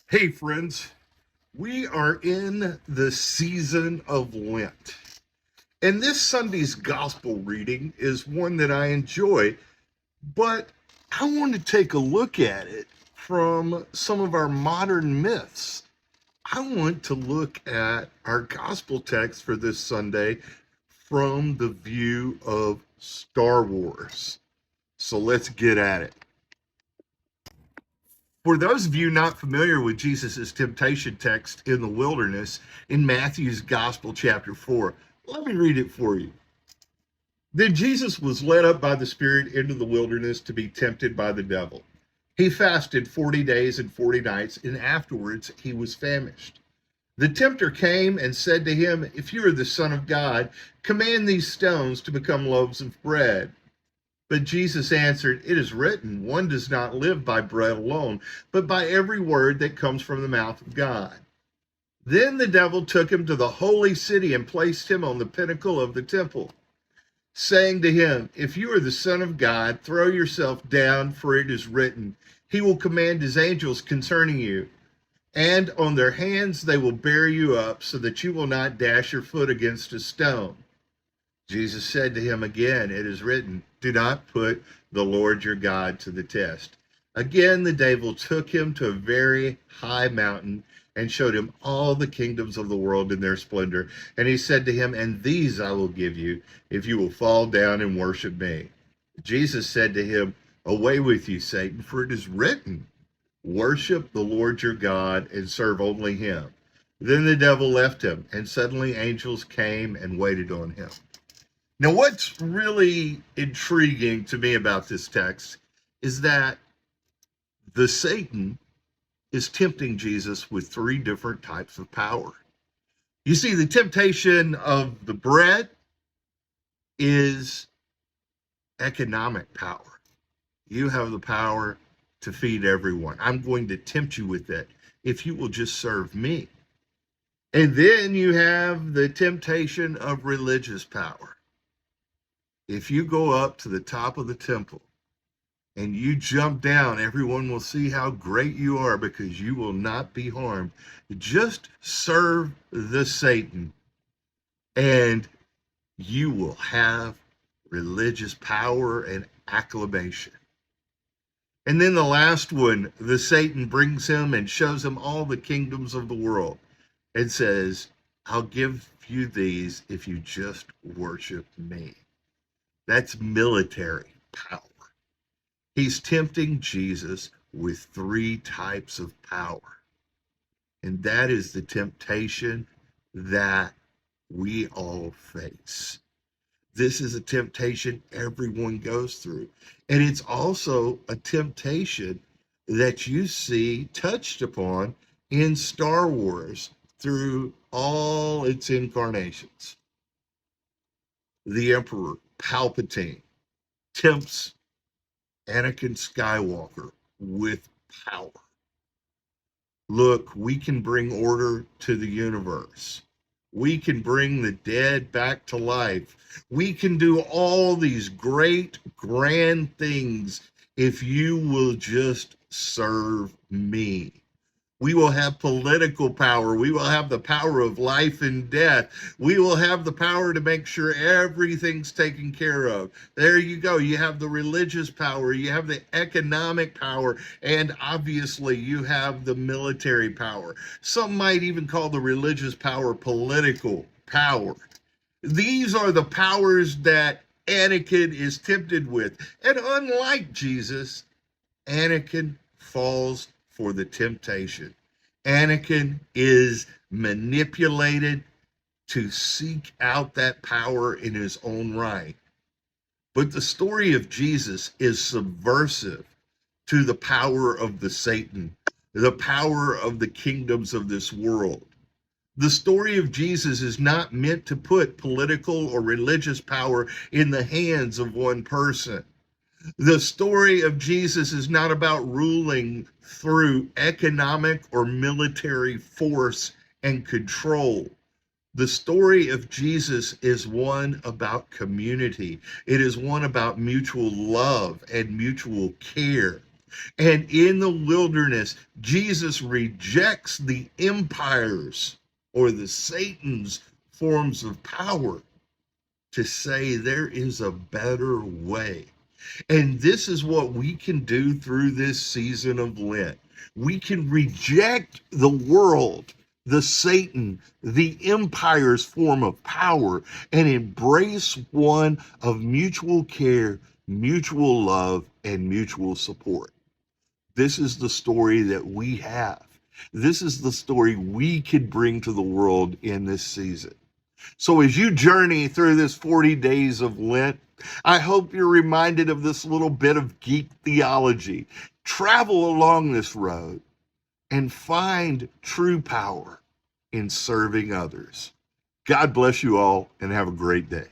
Hey, friends, we are in the season of Lent. And this Sunday's gospel reading is one that I enjoy, but I want to take a look at it from some of our modern myths. I want to look at our gospel text for this Sunday from the view of Star Wars. So let's get at it. For those of you not familiar with Jesus' temptation text in the wilderness in Matthew's Gospel, chapter 4, let me read it for you. Then Jesus was led up by the Spirit into the wilderness to be tempted by the devil. He fasted 40 days and 40 nights, and afterwards he was famished. The tempter came and said to him, "If you are the Son of God, command these stones to become loaves of bread." But Jesus answered, "It is written, one does not live by bread alone, but by every word that comes from the mouth of God." Then the devil took him to the holy city and placed him on the pinnacle of the temple, saying to him, "If you are the Son of God, throw yourself down, for it is written, he will command his angels concerning you, and on their hands they will bear you up, so that you will not dash your foot against a stone." Jesus said to him again, "It is written, do not put the Lord your God to the test." Again, the devil took him to a very high mountain and showed him all the kingdoms of the world in their splendor. And he said to him, "And these I will give you, if you will fall down and worship me." Jesus said to him, "Away with you, Satan, for it is written, worship the Lord your God and serve only him." Then the devil left him, and suddenly angels came and waited on him. Now, what's really intriguing to me about this text is that the Satan is tempting Jesus with three different types of power. You see, the temptation of the bread is economic power. You have the power to feed everyone. I'm going to tempt you with that if you will just serve me. And then you have the temptation of religious power. If you go up to the top of the temple and you jump down, everyone will see how great you are because you will not be harmed. Just serve the Satan and you will have religious power and acclamation. And then the last one, the Satan brings him and shows him all the kingdoms of the world and says, "I'll give you these if you just worship me." That's military power. He's tempting Jesus with three types of power. And that is the temptation that we all face. This is a temptation everyone goes through. And it's also a temptation that you see touched upon in Star Wars through all its incarnations. The Emperor Palpatine tempts Anakin Skywalker with power. Look, we can bring order to the universe. We can bring the dead back to life. We can do all these great, grand things if you will just serve me. We will have political power. We will have the power of life and death. We will have the power to make sure everything's taken care of. There you go. You have the religious power. You have the economic power. And obviously, you have the military power. Some might even call the religious power political power. These are the powers that Anakin is tempted with. And unlike Jesus, Anakin falls for the temptation. Anakin is manipulated to seek out that power in his own right. But the story of Jesus is subversive to the power of the Satan, the power of the kingdoms of this world. The story of Jesus is not meant to put political or religious power in the hands of one person. The story of Jesus is not about ruling through economic or military force and control. The story of Jesus is one about community. It is one about mutual love and mutual care. And in the wilderness, Jesus rejects the empires or the Satan's forms of power to say there is a better way. And this is what we can do through this season of Lent. We can reject the world, the Satan, the empire's form of power, and embrace one of mutual care, mutual love, and mutual support. This is the story that we have. This is the story we could bring to the world in this season. So as you journey through this 40 days of Lent, I hope you're reminded of this little bit of geek theology. Travel along this road and find true power in serving others. God bless you all and have a great day.